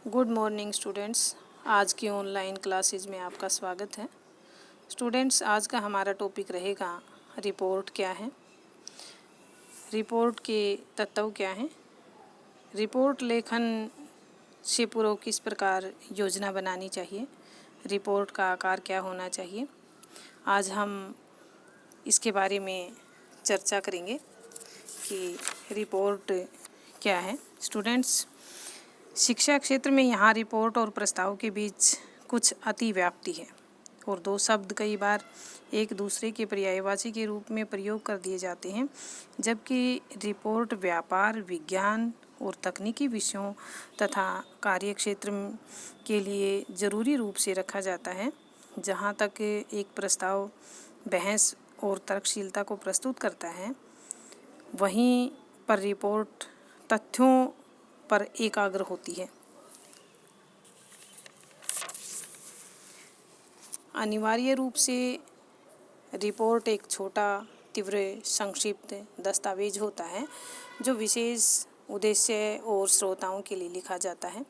Good morning students. आज की online classes में आपका स्वागत है। स्टूडेंट्स, आज का हमारा टॉपिक रहेगा रिपोर्ट क्या है, रिपोर्ट के तत्व क्या हैं, रिपोर्ट लेखन से पूर्व किस प्रकार योजना बनानी चाहिए, रिपोर्ट का आकार क्या होना चाहिए। आज हम इसके बारे में चर्चा करेंगे कि रिपोर्ट क्या है। स्टूडेंट्स, शिक्षा क्षेत्र में यहाँ रिपोर्ट और प्रस्ताव के बीच कुछ अतिव्याप्ति है और दो शब्द कई बार एक दूसरे के पर्यायवाची के रूप में प्रयोग कर दिए जाते हैं, जबकि रिपोर्ट व्यापार, विज्ञान और तकनीकी विषयों तथा कार्यक्षेत्र के लिए ज़रूरी रूप से रखा जाता है। जहाँ तक एक प्रस्ताव बहस और तर्कशीलता को प्रस्तुत करता है, वहीं पर रिपोर्ट तथ्यों पर एकाग्र होती है। अनिवार्य रूप से रिपोर्ट एक छोटा, तीव्र, संक्षिप्त दस्तावेज होता है जो विशेष उद्देश्य और श्रोताओं के लिए लिखा जाता है।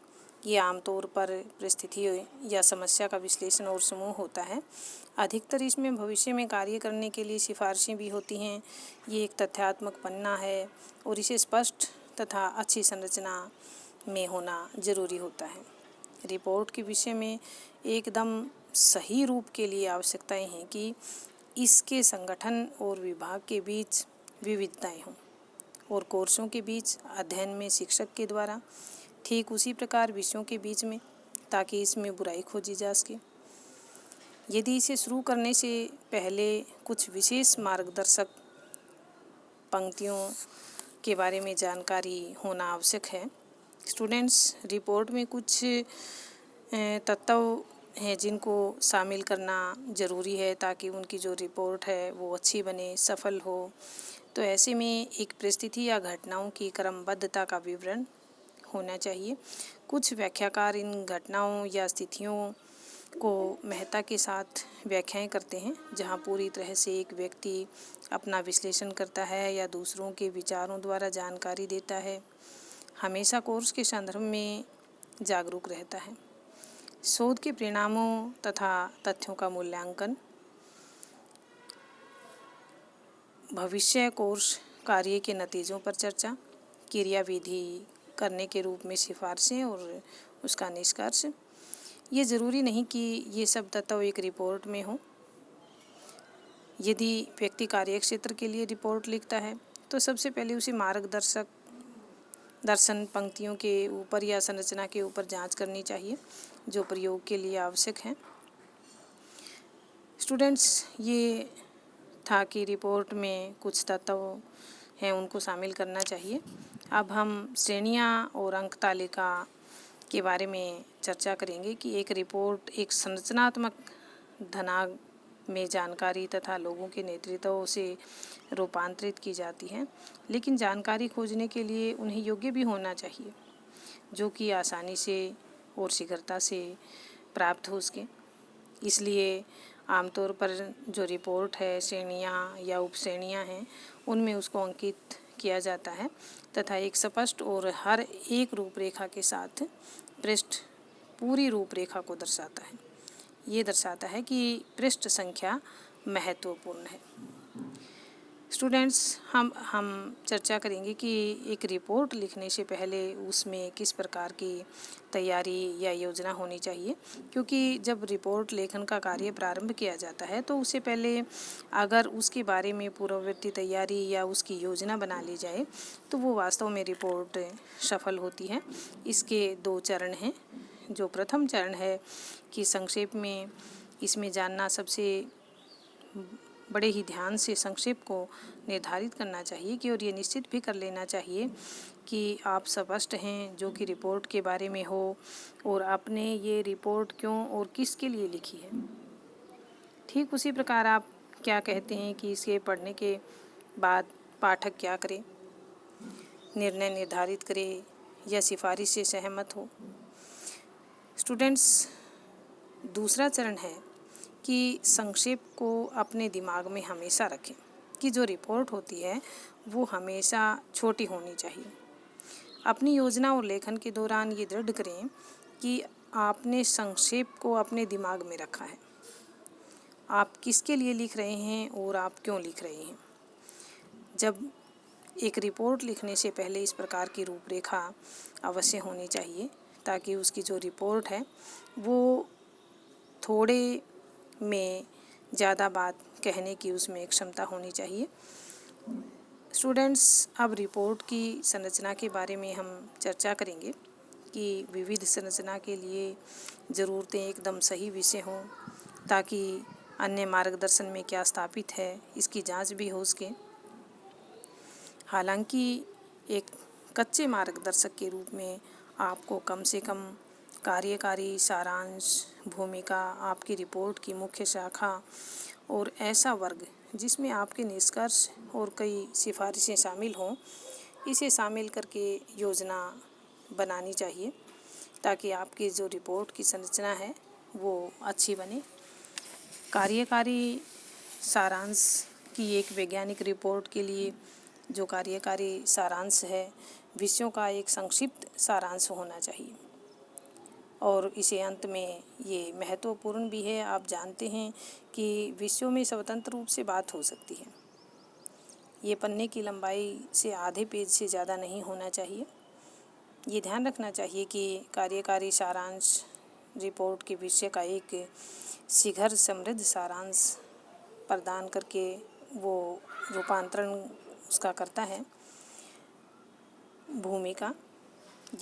ये आमतौर पर परिस्थिति या समस्या का विश्लेषण और समूह होता है। अधिकतर इसमें भविष्य में कार्य करने के लिए सिफारिशें भी होती हैं। ये एक तथ्यात्मक पन्ना है और इसे स्पष्ट तथा अच्छी संरचना में होना ज़रूरी होता है। रिपोर्ट के विषय में एकदम सही रूप के लिए आवश्यकताएं हैं कि इसके संगठन और विभाग के बीच विविधताएं हों और कोर्सों के बीच अध्ययन में शिक्षक के द्वारा ठीक उसी प्रकार विषयों के बीच में, ताकि इसमें बुराई खोजी जा सके। यदि इसे शुरू करने से पहले कुछ विशेष मार्गदर्शक पंक्तियों के बारे में जानकारी होना आवश्यक है। स्टूडेंट्स, रिपोर्ट में कुछ तत्व हैं जिनको शामिल करना ज़रूरी है ताकि उनकी जो रिपोर्ट है वो अच्छी बने, सफल हो। तो ऐसे में एक परिस्थिति या घटनाओं की क्रमबद्धता का विवरण होना चाहिए। कुछ व्याख्याकार इन घटनाओं या स्थितियों को महत्ता के साथ व्याख्याएं करते हैं, जहां पूरी तरह से एक व्यक्ति अपना विश्लेषण करता है या दूसरों के विचारों द्वारा जानकारी देता है। हमेशा कोर्स के संदर्भ में जागरूक रहता है। शोध के परिणामों तथा तथ्यों का मूल्यांकन, भविष्य कोर्स कार्य के नतीजों पर चर्चा, क्रियाविधि करने के रूप में सिफारिशें और उसका निष्कर्ष। ये ज़रूरी नहीं कि ये सब तत्व एक रिपोर्ट में हो। यदि व्यक्ति कार्यक्षेत्र के लिए रिपोर्ट लिखता है तो सबसे पहले उसे मार्गदर्शक दर्शन पंक्तियों के ऊपर या संरचना के ऊपर जांच करनी चाहिए जो प्रयोग के लिए आवश्यक है। स्टूडेंट्स, ये था कि रिपोर्ट में कुछ तत्व हैं उनको शामिल करना चाहिए। अब हम श्रेणियाँ और अंक तालिका के बारे में चर्चा करेंगे कि एक रिपोर्ट एक संरचनात्मक धनाग में जानकारी तथा लोगों के नेतृत्व से रूपांतरित की जाती है, लेकिन जानकारी खोजने के लिए उन्हें योग्य भी होना चाहिए जो कि आसानी से और शीघ्रता से प्राप्त हो सके। इसलिए आमतौर पर जो रिपोर्ट है, श्रेणियाँ या उपश्रेणियाँ हैं, उनमें उसको अंकित किया जाता है तथा एक स्पष्ट और हर एक रूपरेखा के साथ पृष्ठ पूरी रूपरेखा को दर्शाता है। ये दर्शाता है कि पृष्ठ संख्या महत्वपूर्ण है। स्टूडेंट्स, हम चर्चा करेंगे कि एक रिपोर्ट लिखने से पहले उसमें किस प्रकार की तैयारी या योजना होनी चाहिए, क्योंकि जब रिपोर्ट लेखन का कार्य प्रारंभ किया जाता है तो उससे पहले अगर उसके बारे में पूर्ववर्ती तैयारी या उसकी योजना बना ली जाए तो वो वास्तव में रिपोर्ट सफल होती है। इसके दो चरण हैं। जो प्रथम चरण है कि संक्षेप में इसमें जानना, सबसे बड़े ही ध्यान से संक्षेप को निर्धारित करना चाहिए कि और ये निश्चित भी कर लेना चाहिए कि आप स्पष्ट हैं जो कि रिपोर्ट के बारे में हो और आपने ये रिपोर्ट क्यों और किसके लिए लिखी है। ठीक उसी प्रकार आप क्या कहते हैं कि इसे पढ़ने के बाद पाठक क्या करे, निर्णय निर्धारित करे या सिफारिश से सहमत हो। स्टूडेंट्स, दूसरा चरण है कि संक्षेप को अपने दिमाग में हमेशा रखें कि जो रिपोर्ट होती है वो हमेशा छोटी होनी चाहिए। अपनी योजना और लेखन के दौरान ये दृढ़ करें कि आपने संक्षेप को अपने दिमाग में रखा है। आप किसके लिए लिख रहे हैं और आप क्यों लिख रहे हैं। जब एक रिपोर्ट लिखने से पहले इस प्रकार की रूपरेखा अवश्य होनी चाहिए, ताकि उसकी जो रिपोर्ट है वो थोड़े में ज़्यादा बात कहने की उसमें क्षमता होनी चाहिए। स्टूडेंट्स, अब रिपोर्ट की संरचना के बारे में हम चर्चा करेंगे कि विविध संरचना के लिए ज़रूरतें एकदम सही विषय हों, ताकि अन्य मार्गदर्शन में क्या स्थापित है इसकी जांच भी हो सके। हालांकि एक कच्चे मार्गदर्शक के रूप में आपको कम से कम कार्यकारी सारांश, भूमिका, आपकी रिपोर्ट की मुख्य शाखा और ऐसा वर्ग जिसमें आपके निष्कर्ष और कई सिफारिशें शामिल हों, इसे शामिल करके योजना बनानी चाहिए, ताकि आपकी जो रिपोर्ट की संरचना है वो अच्छी बने। कार्यकारी सारांश की एक वैज्ञानिक रिपोर्ट के लिए जो कार्यकारी सारांश है, विषयों का एक संक्षिप्त सारांश होना चाहिए और इसे अंत में ये महत्वपूर्ण भी है। आप जानते हैं कि विषयों में स्वतंत्र रूप से बात हो सकती है। ये पन्ने की लंबाई से आधे पेज से ज़्यादा नहीं होना चाहिए। ये ध्यान रखना चाहिए कि कार्यकारी सारांश रिपोर्ट के विषय का एक शीघ्र समृद्ध सारांश प्रदान करके वो रूपांतरण उसका करता है। भूमिका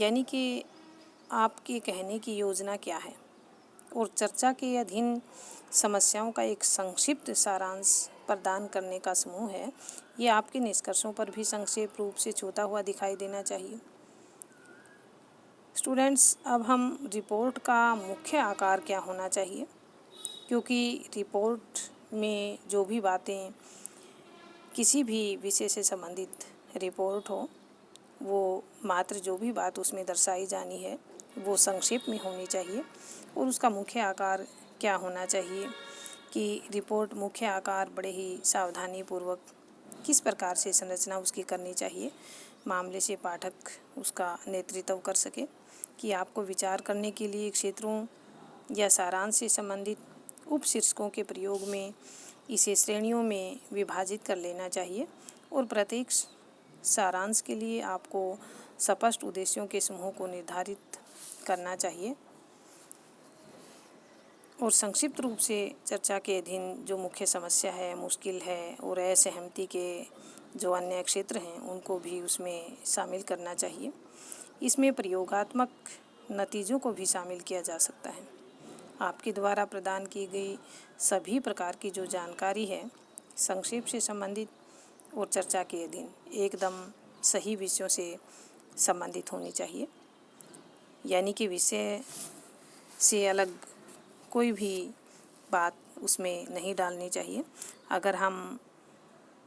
यानी कि आपके कहने की योजना क्या है और चर्चा के अधीन समस्याओं का एक संक्षिप्त सारांश प्रदान करने का समूह है। ये आपके निष्कर्षों पर भी संक्षेप रूप से छूता हुआ दिखाई देना चाहिए। स्टूडेंट्स, अब हम रिपोर्ट का मुख्य आकार क्या होना चाहिए, क्योंकि रिपोर्ट में जो भी बातें किसी भी विषय से संबंधित रिपोर्ट हो, वो मात्र जो भी बात उसमें दर्शाई जानी है वो संक्षेप में होनी चाहिए। और उसका मुख्य आकार क्या होना चाहिए कि रिपोर्ट मुख्य आकार बड़े ही सावधानीपूर्वक किस प्रकार से संरचना उसकी करनी चाहिए, मामले से पाठक उसका नेतृत्व कर सके, कि आपको विचार करने के लिए क्षेत्रों या सारांश से संबंधित उपशीर्षकों के प्रयोग में इसे श्रेणियों में विभाजित कर लेना चाहिए और प्रत्येक सारांश के लिए आपको स्पष्ट उद्देश्यों के समूह को निर्धारित करना चाहिए और संक्षिप्त रूप से चर्चा के अधीन जो मुख्य समस्या है, मुश्किल है और असहमति के जो अन्य क्षेत्र हैं उनको भी उसमें शामिल करना चाहिए। इसमें प्रयोगात्मक नतीजों को भी शामिल किया जा सकता है। आपके द्वारा प्रदान की गई सभी प्रकार की जो जानकारी है संक्षेप से संबंधित और चर्चा के अधीन एकदम सही विषयों से संबंधित होनी चाहिए, यानी कि विषय से अलग कोई भी बात उसमें नहीं डालनी चाहिए। अगर हम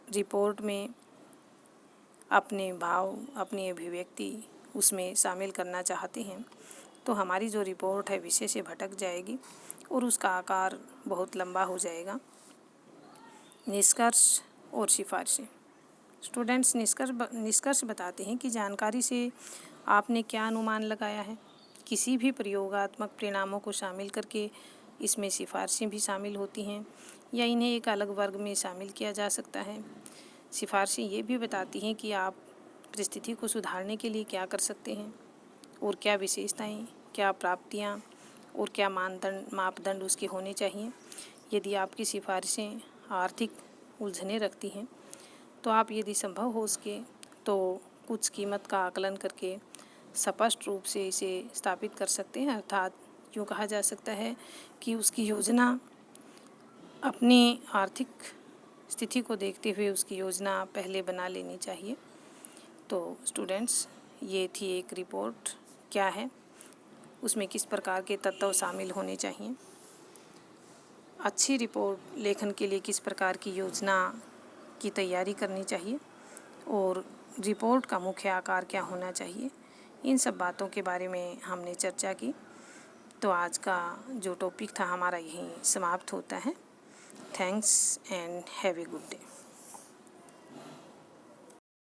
रिपोर्ट में अपने भाव, अपनी अभिव्यक्ति उसमें शामिल करना चाहते हैं तो हमारी जो रिपोर्ट है विषय से भटक जाएगी और उसका आकार बहुत लंबा हो जाएगा। निष्कर्ष और सिफारिशें। स्टूडेंट्स, निष्कर्ष बताते हैं कि जानकारी से आपने क्या अनुमान लगाया है। किसी भी प्रयोगात्मक परिणामों को शामिल करके इसमें सिफारिशें भी शामिल होती हैं या इन्हें एक अलग वर्ग में शामिल किया जा सकता है। सिफारिशें ये भी बताती हैं कि आप परिस्थिति को सुधारने के लिए क्या कर सकते हैं और क्या विशेषताएं, क्या प्राप्तियां और क्या मापदंड उसके होने चाहिए। यदि आपकी सिफारिशें आर्थिक उलझने रखती हैं तो आप यदि संभव हो सके तो कुछ कीमत का आकलन करके स्पष्ट रूप से इसे स्थापित कर सकते हैं। अर्थात यूँ कहा जा सकता है कि उसकी योजना अपनी आर्थिक स्थिति को देखते हुए उसकी योजना पहले बना लेनी चाहिए। तो स्टूडेंट्स, ये थी एक रिपोर्ट क्या है, उसमें किस प्रकार के तत्व शामिल होने चाहिए, अच्छी रिपोर्ट लेखन के लिए किस प्रकार की योजना की तैयारी करनी चाहिए और रिपोर्ट का मुख्य आकार क्या होना चाहिए। इन सब बातों के बारे में हमने चर्चा की। तो आज का जो टॉपिक था हमारा यहीं समाप्त होता है। Thanks and have a good day.